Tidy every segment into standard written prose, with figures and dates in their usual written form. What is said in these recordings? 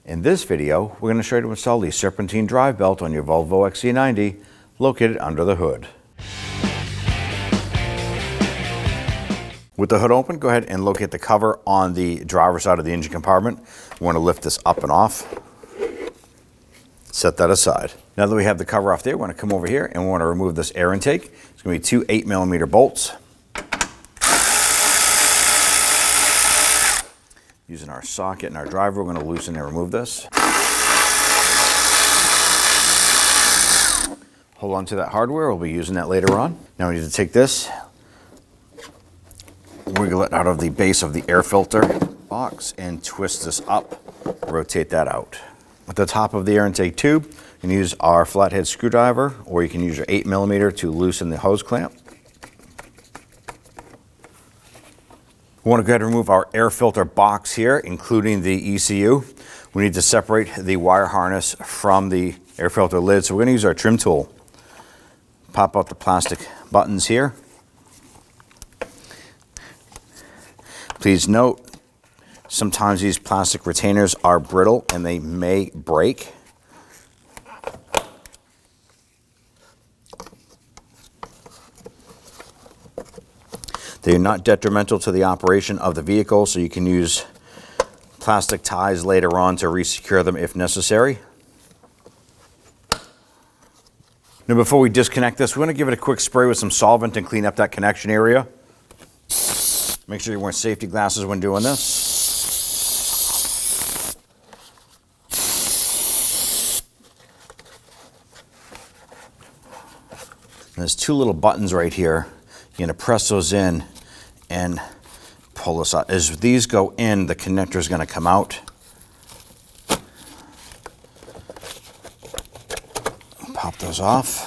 In this video, we're going to show you how to install the Serpentine drive belt on your Volvo XC90 located under the hood. With the hood open, go ahead and locate the cover on the driver's side of the engine compartment. We want to lift this up and off. Set that aside. Now that we have the cover off there, we want to come over here and we want to remove this air intake. It's going to be two 8mm bolts. Using our socket and our driver, we're going to loosen and remove this. Hold on to that hardware, we'll be using that later on. Now we need to take this, wiggle it out of the base of the air filter box and twist this up, rotate that out. At the top of the air intake tube, you can use our flathead screwdriver or you can use your 8mm to loosen the hose clamp. We want to go ahead and remove our air filter box here, including the ECU. We need to separate the wire harness from the air filter lid, so we're going to use our trim tool. Pop out the plastic buttons here. Please note, sometimes these plastic retainers are brittle and they may break. They're not detrimental to the operation of the vehicle, so you can use plastic ties later on to re-secure them if necessary. Now before we disconnect this, we're going to give it a quick spray with some solvent and clean up that connection area. Make sure you're wearing safety glasses when doing this. And there's two little buttons right here. You're going to press those in and pull this out. As these go in, the connector is going to come out. Pop those off.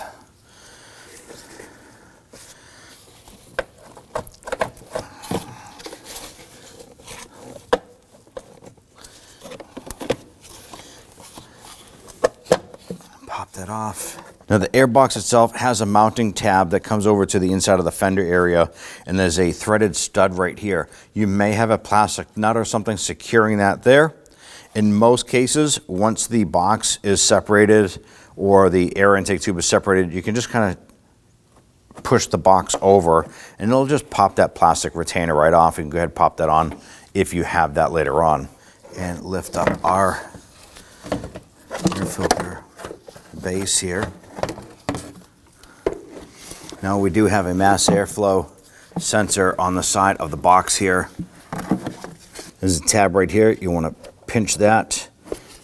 Pop that off. Now the airbox itself has a mounting tab that comes over to the inside of the fender area, and there's a threaded stud right here. You may have a plastic nut or something securing that there. In most cases, once the box is separated or the air intake tube is separated, you can just kind of push the box over and it'll just pop that plastic retainer right off. You can go ahead and pop that on if you have that later on. And lift up our air filter base here. Now we do have a mass airflow sensor on the side of the box here. There's a tab right here. You want to pinch that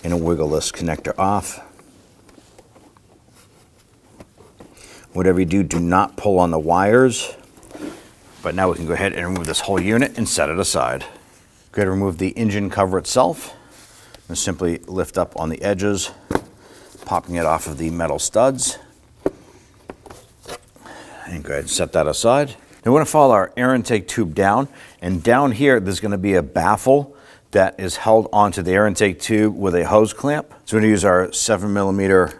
and wiggle this connector off. Whatever you do, do not pull on the wires. But now we can go ahead and remove this whole unit and set it aside. Go ahead and remove the engine cover itself. And simply lift up on the edges, popping it off of the metal studs. And go ahead and set that aside. Now we're going to follow our air intake tube down, and down here there's going to be a baffle that is held onto the air intake tube with a hose clamp. So we're going to use our 7mm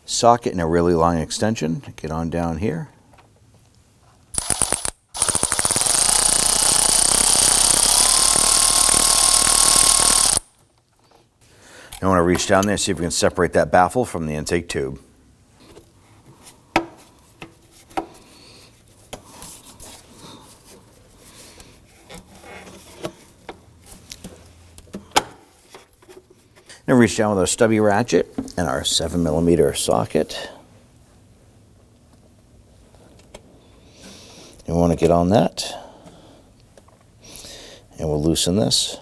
socket and a really long extension. Get on down here. I want to reach down there, see if we can separate that baffle from the intake tube. Now reach down with our stubby ratchet and our 7mm socket. You want to get on that, and we'll loosen this.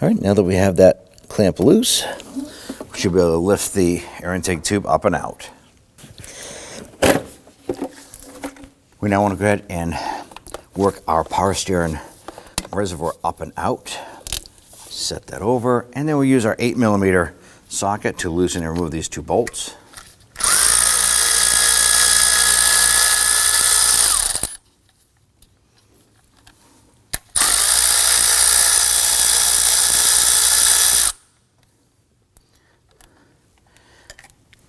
All right, now that we have that clamp loose, we should be able to lift the air intake tube up and out. We now want to go ahead and work our power steering reservoir up and out. Set that over, and then we'll use our 8mm socket to loosen and remove these two bolts.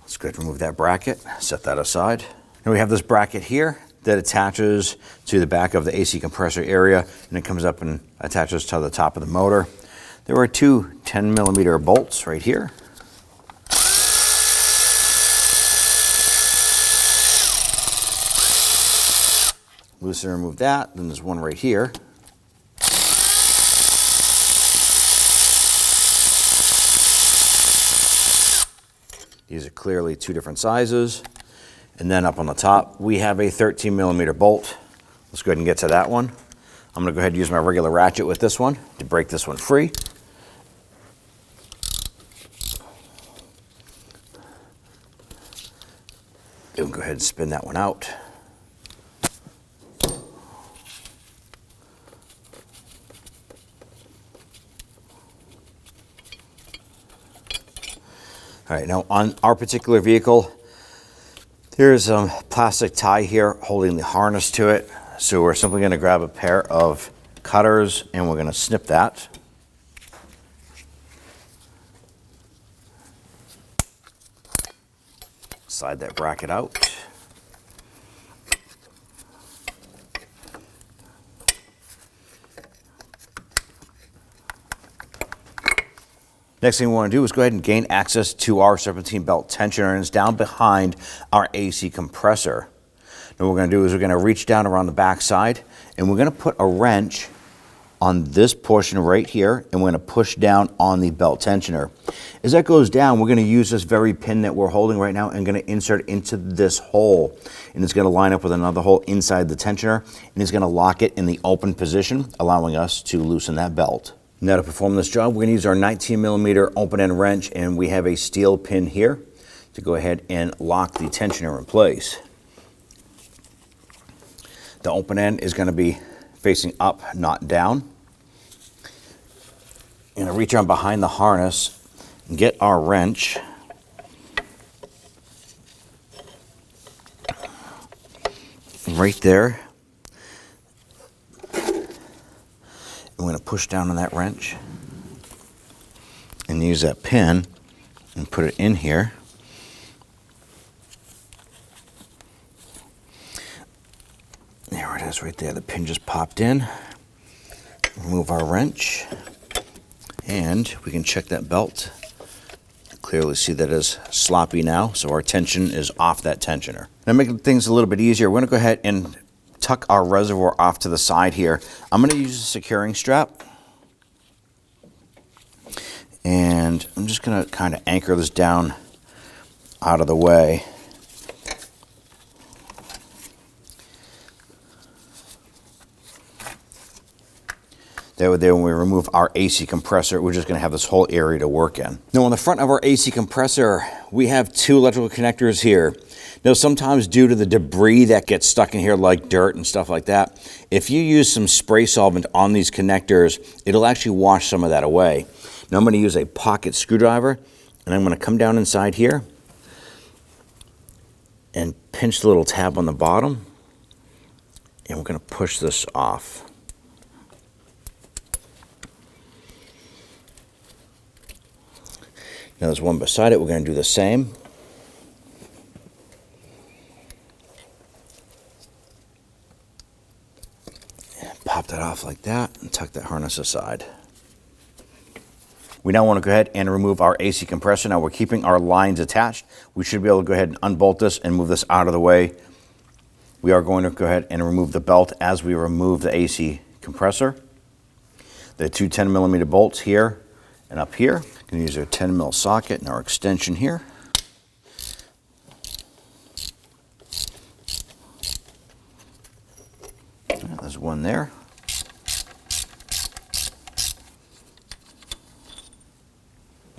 Let's go ahead and remove that bracket, set that aside. Now we have this bracket here that attaches to the back of the AC compressor area, and it comes up and attaches to the top of the motor. There are two 10mm bolts right here. Loosen and remove that. Then there's one right here. These are clearly two different sizes. And then up on the top, we have a 13mm bolt. Let's go ahead and get to that one. I'm going to go ahead and use my regular ratchet with this one to break this one free. And go ahead and spin that one out. All right, now on our particular vehicle, there's a plastic tie here holding the harness to it. So we're simply going to grab a pair of cutters and we're going to snip that. Slide that bracket out. Next thing we want to do is go ahead and gain access to our Serpentine belt tensioner, and it's down behind our AC compressor. Now what we're going to do is we're going to reach down around the back side and we're going to put a wrench on this portion right here, and we're going to push down on the belt tensioner. As that goes down, we're going to use this very pin that we're holding right now and going to insert into this hole, and it's going to line up with another hole inside the tensioner, and it's going to lock it in the open position, allowing us to loosen that belt. Now to perform this job, we're going to use our 19mm open-end wrench, and we have a steel pin here to go ahead and lock the tensioner in place. The open end is going to be facing up, not down. I'm going to reach around behind the harness and get our wrench. Right there. I'm going to push down on that wrench and use that pin and put it in here. There it is right there. The pin just popped in. Remove our wrench and we can check that belt. Clearly see that it's sloppy now, so our tension is off that tensioner. Now making things a little bit easier, we're going to go ahead and tuck our reservoir off to the side here. I'm going to use a securing strap, and I'm just going to kind of anchor this down out of the way. That way there, when we remove our AC compressor, we're just going to have this whole area to work in. Now on the front of our AC compressor, we have two electrical connectors here. Now sometimes due to the debris that gets stuck in here like dirt and stuff like that, if you use some spray solvent on these connectors, it'll actually wash some of that away. Now I'm going to use a pocket screwdriver, and I'm going to come down inside here and pinch the little tab on the bottom, and we're going to push this off. Now there's one beside it, we're going to do the same. And pop that off like that and tuck that harness aside. We now want to go ahead and remove our AC compressor. Now we're keeping our lines attached. We should be able to go ahead and unbolt this and move this out of the way. We are going to go ahead and remove the belt as we remove the AC compressor. The two 10mm bolts here and up here. Going to use our 10mm socket and our extension here. There's one there.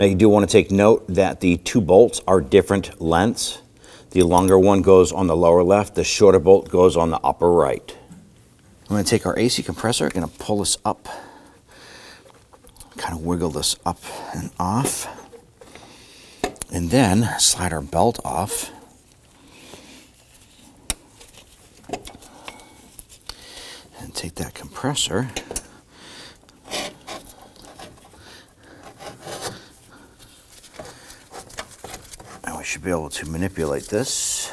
Now you do want to take note that the two bolts are different lengths. The longer one goes on the lower left, the shorter bolt goes on the upper right. I'm going to take our AC compressor, going to pull this up, kind of wiggle this up and off, and then slide our belt off. And take that compressor and we should be able to manipulate this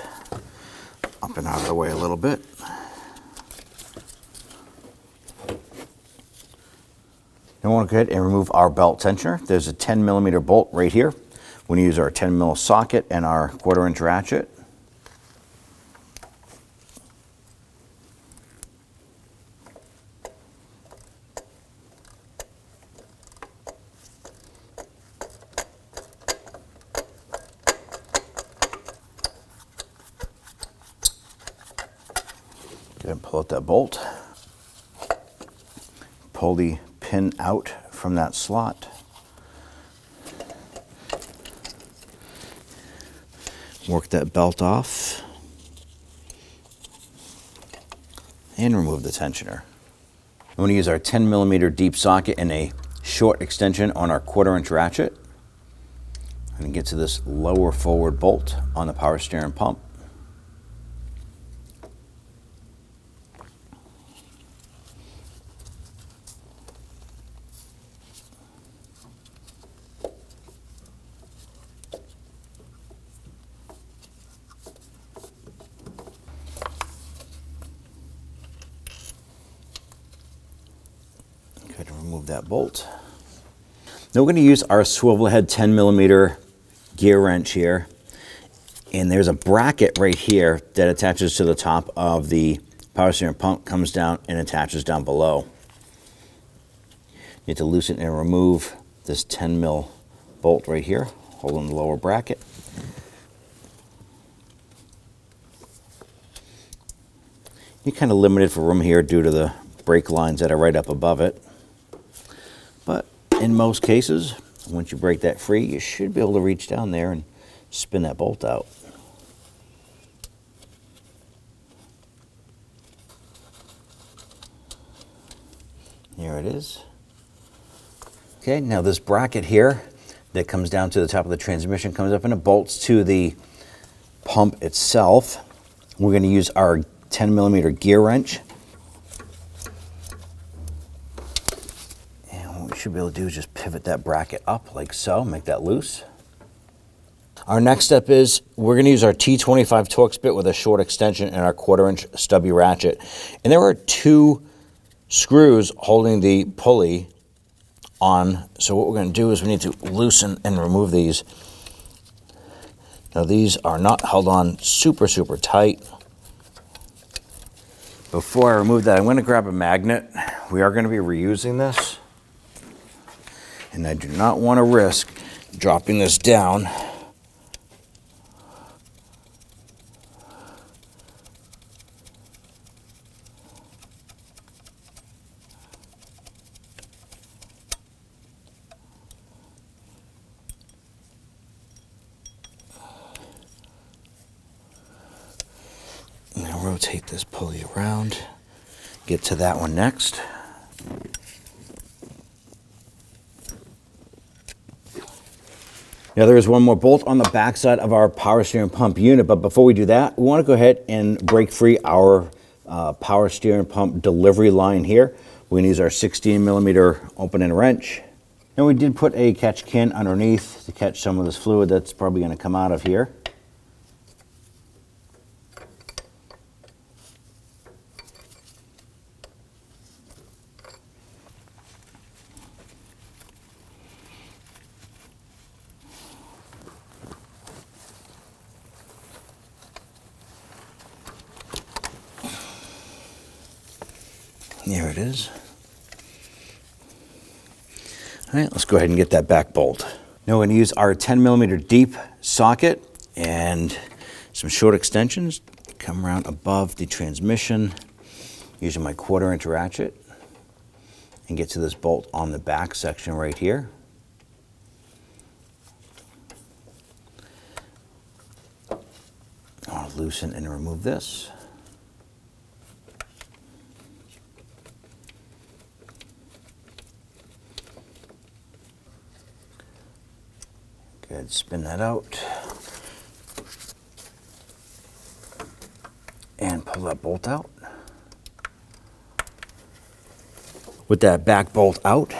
up and out of the way a little bit. Now we want to go ahead and remove our belt tensioner. There's a 10 millimeter bolt right here. We're going to use our 10 mil socket and our 1/4 inch ratchet. Go ahead and pull out that bolt. Pull the pin out from that slot. Work that belt off. And remove the tensioner. I'm going to use our 10 millimeter deep socket and a short extension on our 1/4 inch ratchet. And get to this lower forward bolt on the power steering pump. Go ahead and remove that bolt. Now we're going to use our swivel head 10 millimeter gear wrench here. And there's a bracket right here that attaches to the top of the power steering pump, comes down and attaches down below. You need to loosen and remove this 10 mil bolt right here, holding the lower bracket. You're kind of limited for room here due to the brake lines that are right up above it. But in most cases, once you break that free, you should be able to reach down there and spin that bolt out. There it is. Okay, now this bracket here that comes down to the top of the transmission comes up and it bolts to the pump itself. We're going to use our 10 millimeter gear wrench. And what we should be able to do is just pivot that bracket up like so, make that loose. Our next step is we're going to use our T25 Torx bit with a short extension and our 1/4 inch stubby ratchet. And there are 2 screws holding the pulley on. So what we're going to do is we need to loosen and remove these. Now these are not held on super tight. Before I remove that, I'm going to grab a magnet. We are going to be reusing this. And I do not want to risk dropping this down. Now rotate this pulley around, get to that one next. Now there is one more bolt on the backside of our power steering pump unit, but before we do that, we want to go ahead and break free our power steering pump delivery line here. We're going to use our 16 millimeter open-end wrench. And we did put a catch can underneath to catch some of this fluid that's probably going to come out of here. There it is. All right, let's go ahead and get that back bolt. Now we're going to use our 10 millimeter deep socket and some short extensions. Come around above the transmission using my 1/4 inch ratchet and get to this bolt on the back section right here. I'll loosen and remove this. Go ahead, spin that out. And pull that bolt out. With that back bolt out,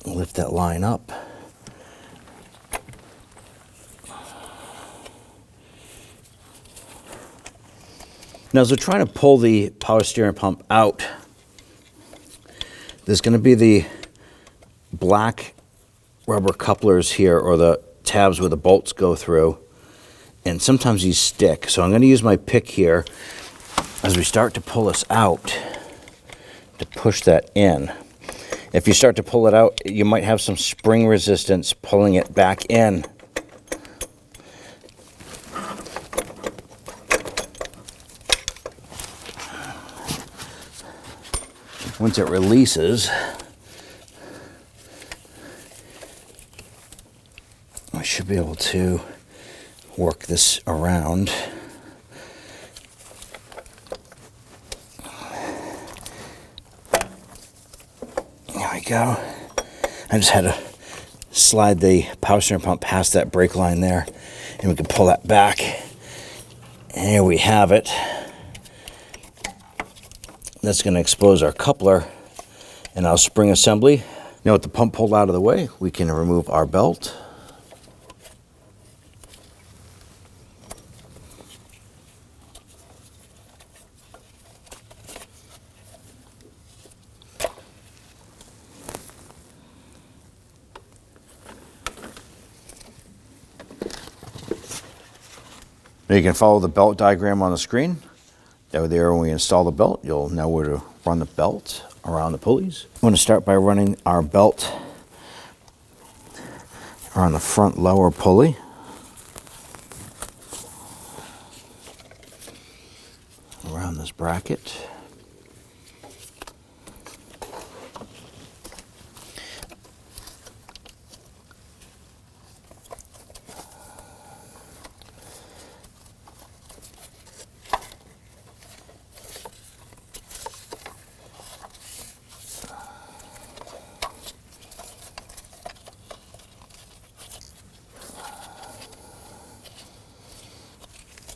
lift that line up. Now as we're trying to pull the power steering pump out, There's going to be the black rubber couplers here, or the tabs where the bolts go through, and sometimes these stick. So I'm going to use my pick here as we start to pull this out to push that in. If you start to pull it out, you might have some spring resistance pulling it back in. Once it releases, I should be able to work this around. There we go. I just had to slide the power steering pump past that brake line there, and we can pull that back. And here we have it. That's going to expose our coupler and our spring assembly. Now with the pump pulled out of the way, we can remove our belt. Now you can follow the belt diagram on the screen. There, when we install the belt, you'll know where to run the belt around the pulleys. I'm going to start by running our belt around the front lower pulley. Around this bracket.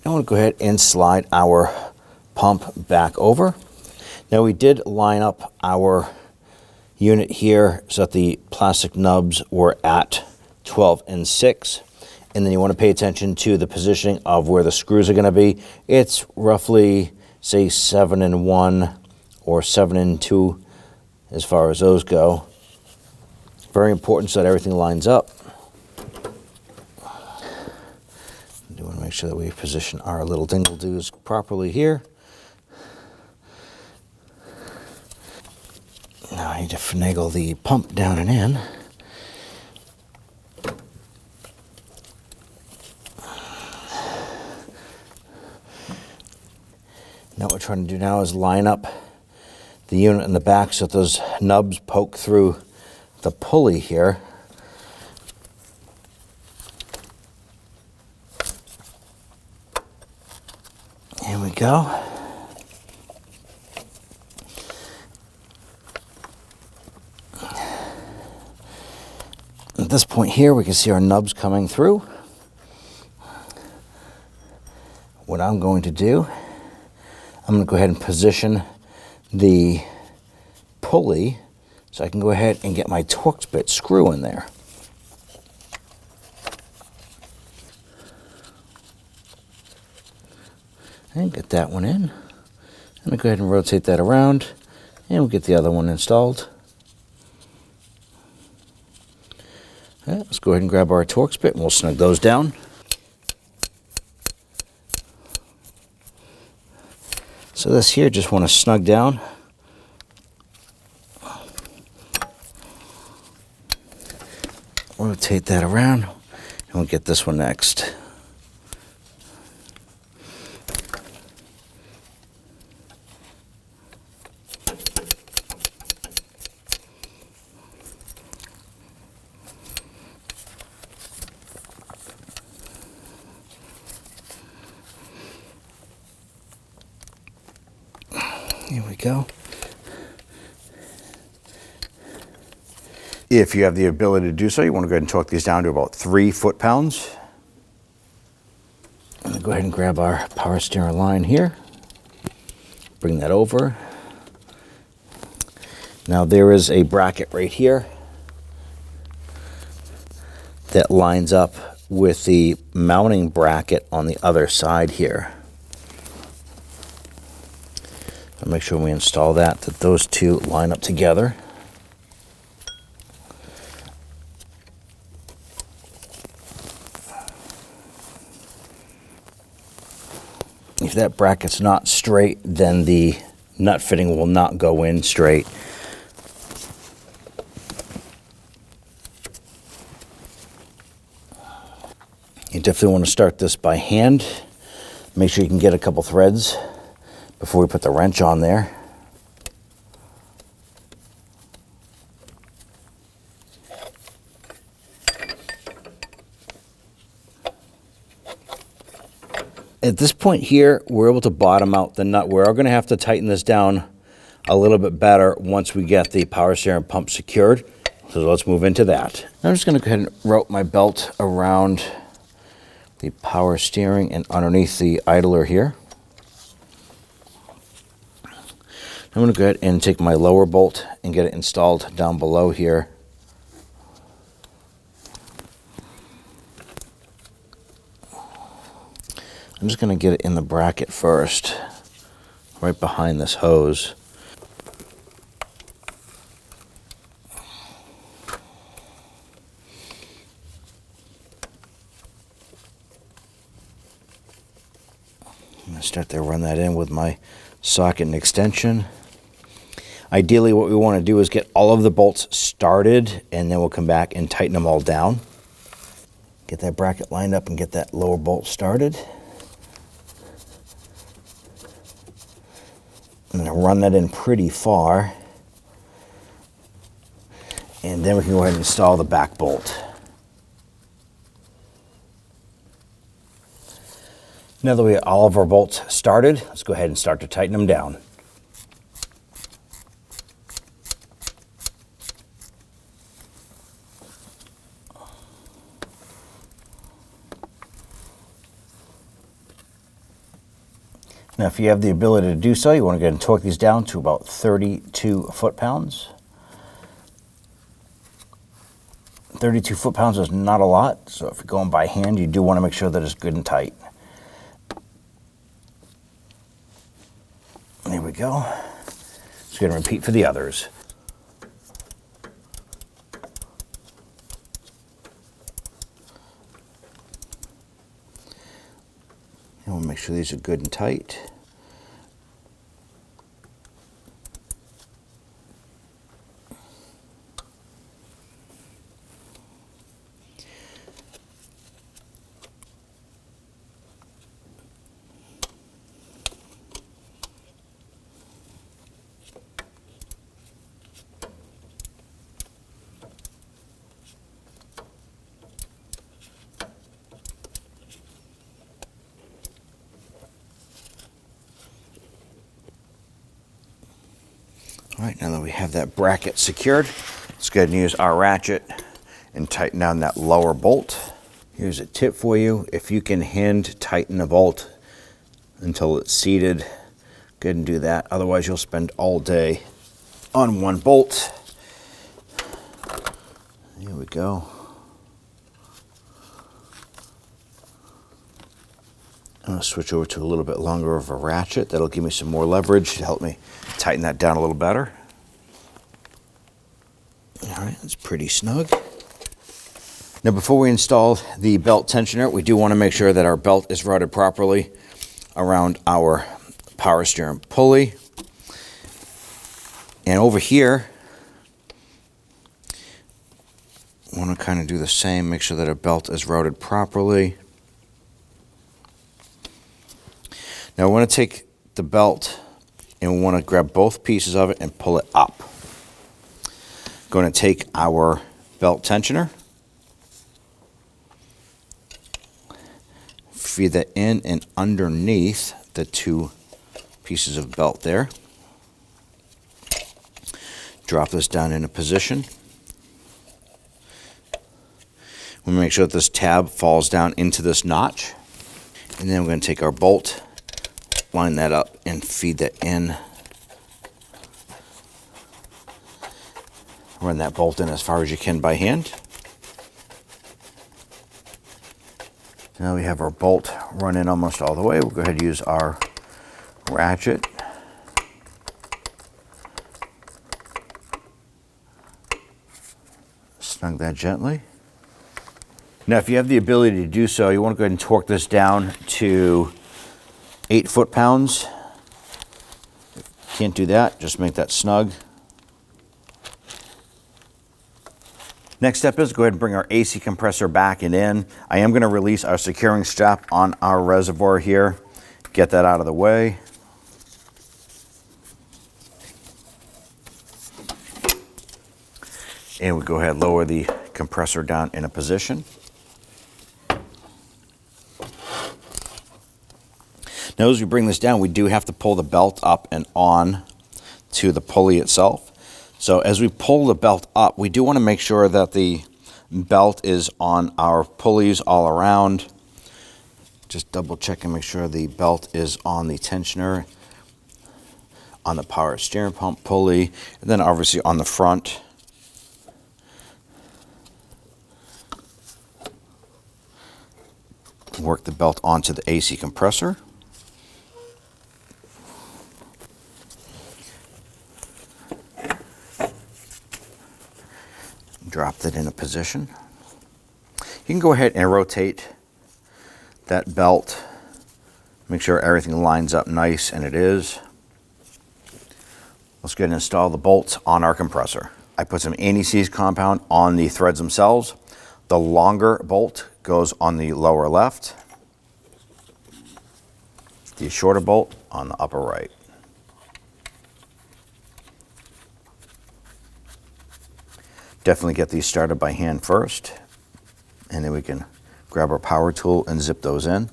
I'm going to go ahead and slide our pump back over. Now we did line up our unit here so that the plastic nubs were at 12 and 6. And then you want to pay attention to the positioning of where the screws are going to be. It's roughly, say, 7 and 1 or 7 and 2 as far as those go. Very important so that everything lines up. We want to make sure that we position our little dingle-doos properly here. Now I need to finagle the pump down and in. Now what we're trying to do now is line up the unit in the back so that those nubs poke through the pulley here. Here we go. At this point here, we can see our nubs coming through. What I'm going to do, I'm going to go ahead and position the pulley so I can go ahead and get my Torx bit screw in there. And get that one in. I'm going to go ahead and rotate that around, and we'll get the other one installed. Okay, let's go ahead and grab our Torx bit, and we'll snug those down. So this here, just want to snug down. Rotate that around, and we'll get this one next. Here we go. If you have the ability to do so, you want to go ahead and torque these down to about 3 foot-pounds. I'm going to go ahead and grab our power steering line here. Bring that over. Now there is a bracket right here that lines up with the mounting bracket on the other side here. I'll make sure when we install that those two line up together. If that bracket's not straight, then the nut fitting will not go in straight. You definitely want to start this by hand. Make sure you can get a couple threads before we put the wrench on there. At this point here, we're able to bottom out the nut. We're going to have to tighten this down a little bit better once we get the power steering pump secured. So let's move into that. I'm just going to go ahead and route my belt around the power steering and underneath the idler here. I'm going to go ahead and take my lower bolt and get it installed down below here. I'm just going to get it in the bracket first, right behind this hose. I'm going to start to run that in with my socket and extension. Ideally, what we want to do is get all of the bolts started, and then we'll come back and tighten them all down. Get that bracket lined up and get that lower bolt started. I'm going to run that in pretty far, and then we can go ahead and install the back bolt. Now that we have all of our bolts started, let's go ahead and start to tighten them down. Now, if you have the ability to do so, you want to go ahead and torque these down to about 32 foot-pounds. 32 foot-pounds is not a lot, so if you're going by hand, you do want to make sure that it's good and tight. There we go. Just going to repeat for the others. And we'll make sure these are good and tight. All right, now that we have that bracket secured, let's go ahead and use our ratchet and tighten down that lower bolt. Here's a tip for you. If you can hand tighten a bolt until it's seated, go ahead and do that. Otherwise, you'll spend all day on one bolt. Here we go. I'm going to switch over to a little bit longer of a ratchet. That'll give me some more leverage to help me tighten that down a little better. All right, that's pretty snug. Now, before we install the belt tensioner, we do want to make sure that our belt is routed properly around our power steering pulley. And over here, I want to kind of do the same, make sure that our belt is routed properly. Now, we want to take the belt and we want to grab both pieces of it and pull it up. Going to take our belt tensioner, feed that in and underneath the two pieces of belt there. Drop this down into position. We'll make sure that this tab falls down into this notch. And then we're going to take our bolt, line that up, and feed that in. Run that bolt in as far as you can by hand. Now we have our bolt run in almost all the way. We'll go ahead and use our ratchet. Snug that gently. Now, if you have the ability to do so, you want to go ahead and torque this down to 8 foot-pounds. Can't do that, just make that snug. Next step is go ahead and bring our AC compressor back and in. I am going to release our securing strap on our reservoir here. Get that out of the way. And we go ahead and lower the compressor down in a position. Now as we bring this down, we do have to pull the belt up and on to the pulley itself. So as we pull the belt up, we do want to make sure that the belt is on our pulleys all around. Just double check and make sure the belt is on the tensioner, on the power steering pump pulley, and then obviously on the front. Work the belt onto the AC compressor. Drop that in a position. You can go ahead and rotate that belt. Make sure everything lines up nice, and it is. Let's go ahead and install the bolts on our compressor. I put some anti-seize compound on the threads themselves. The longer bolt goes on the lower left. The shorter bolt on the upper right. Definitely get these started by hand first, and then we can grab our power tool and zip those in.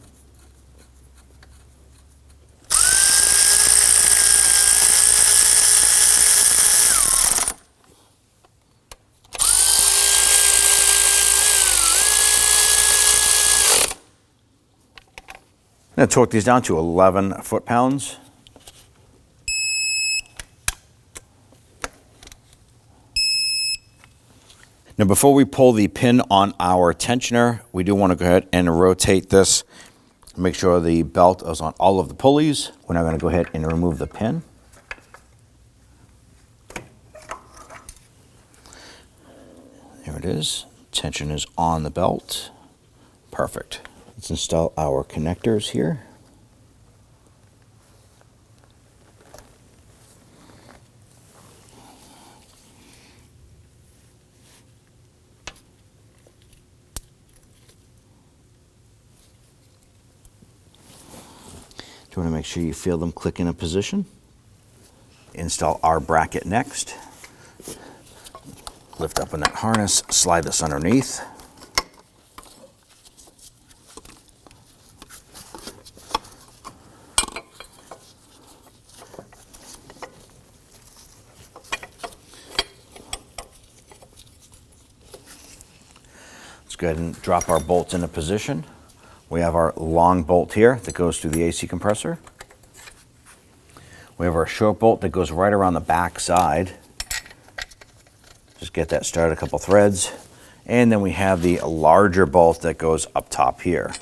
I'm going to torque these down to 11 foot-pounds. Now before we pull the pin on our tensioner, we do want to go ahead and rotate this. Make sure the belt is on all of the pulleys. We're now going to go ahead and remove the pin. There it is. Tension is on the belt. Perfect. Let's install our connectors here. You want to make sure you feel them click in a position. Install our bracket next. Lift up on that harness, slide this underneath. Let's go ahead and drop our bolts into position. We have our long bolt here that goes through the AC compressor. We have our short bolt that goes right around the back side. Just get that started, a couple threads. And then we have the larger bolt that goes up top here.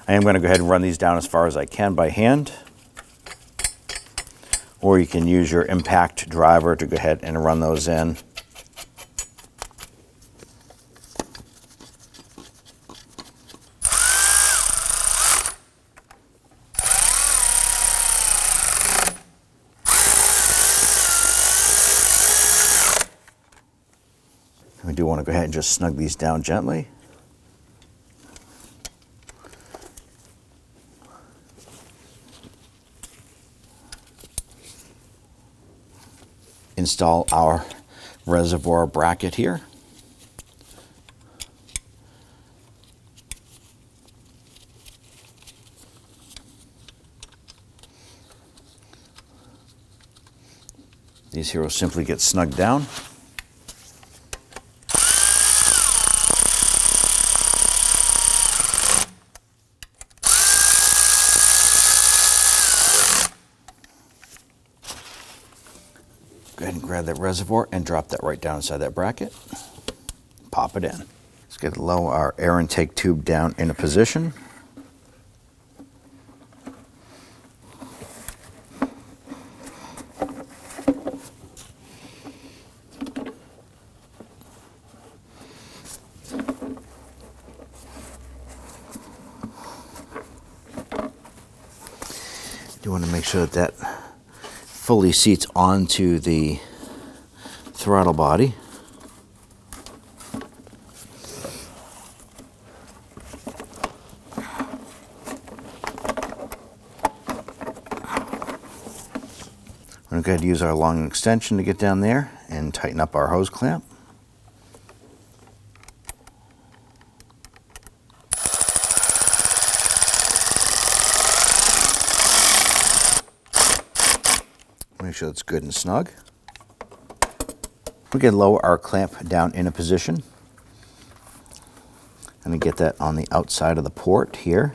I am going to go ahead and run these down as far as I can by hand. Or you can use your impact driver to go ahead and run those in. We do want to go ahead and just snug these down gently. Install our reservoir bracket here. These here will simply get snugged down. Go ahead and grab that reservoir and drop that right down inside that bracket. Pop it in. Let's get lower our air intake tube down in a position. You want to make sure that that fully seats onto the throttle body. We're going to use our long extension to get down there and tighten up our hose clamp. Make sure it's good and snug. We can lower our clamp down in a position and get that on the outside of the port here.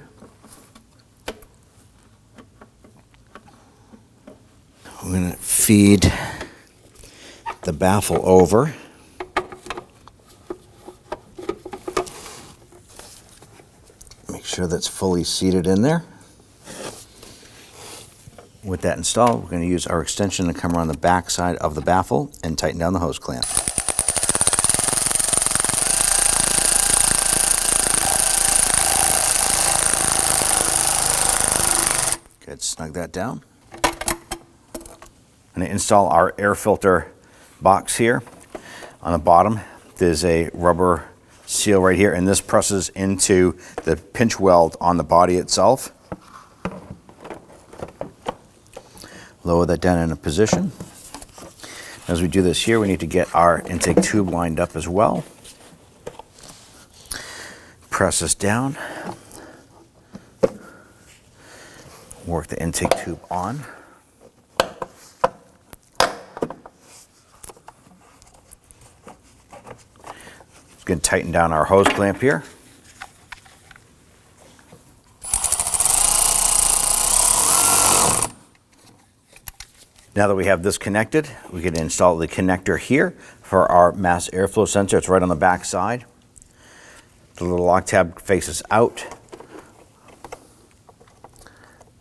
We're going to feed the baffle over. Make sure that's fully seated in there. With that installed, we're going to use our extension to come around the back side of the baffle and tighten down the hose clamp. Good, snug that down. I'm going to install our air filter box here. On the bottom, there's a rubber seal right here, and this presses into the pinch weld on the body itself. Lower that down in a position. As we do this here, we need to get our intake tube lined up as well. Press this down. Work the intake tube on. Going to tighten down our hose clamp here. Now that we have this connected, we can install the connector here for our mass airflow sensor. It's right on the back side. The little lock tab faces out.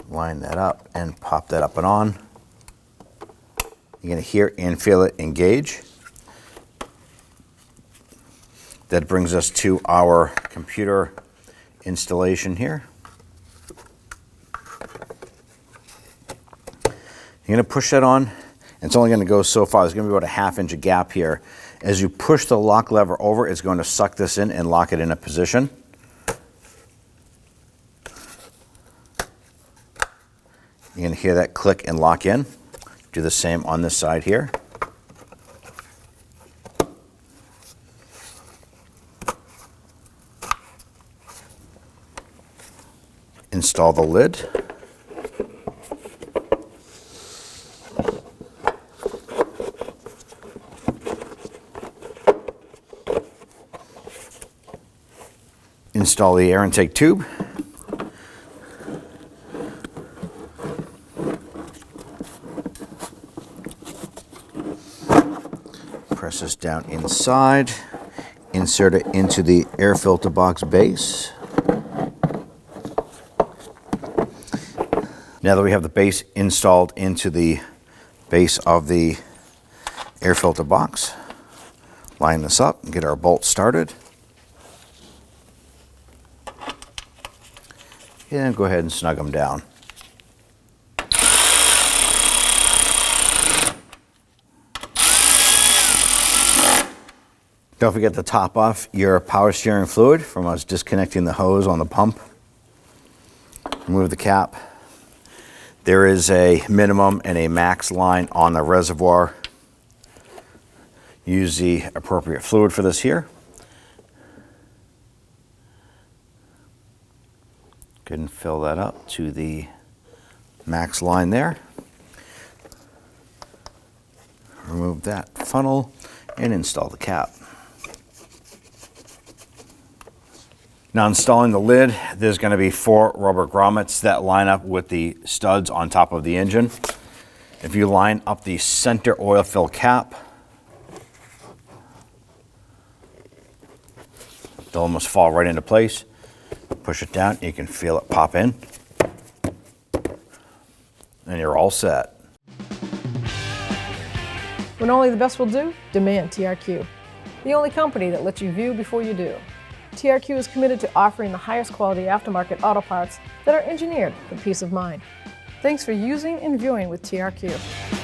Line that up and pop that up and on. You're going to hear and feel it engage. That brings us to our computer installation here. You're going to push that on. It's only going to go so far. There's going to be about a ½ inch gap here. As you push the lock lever over, it's going to suck this in and lock it in a position. You're going to hear that click and lock in. Do the same on this side here. Install the lid. Install the air intake tube. Press this down inside. Insert it into the air filter box base. Now that we have the base installed into the base of the air filter box, line this up and get our bolts started. And go ahead and snug them down. Don't forget to top off your power steering fluid from us disconnecting the hose on the pump. Remove the cap. There is a minimum and a max line on the reservoir. Use the appropriate fluid for this here. Go ahead and fill that up to the max line there. Remove that funnel and install the cap. Now installing the lid, there's going to be 4 rubber grommets that line up with the studs on top of the engine. If you line up the center oil fill cap, they'll almost fall right into place. Push it down, you can feel it pop in, and you're all set. When only the best will do, demand TRQ. The only company that lets you view before you do. TRQ is committed to offering the highest quality aftermarket auto parts that are engineered for peace of mind. Thanks for using and viewing with TRQ.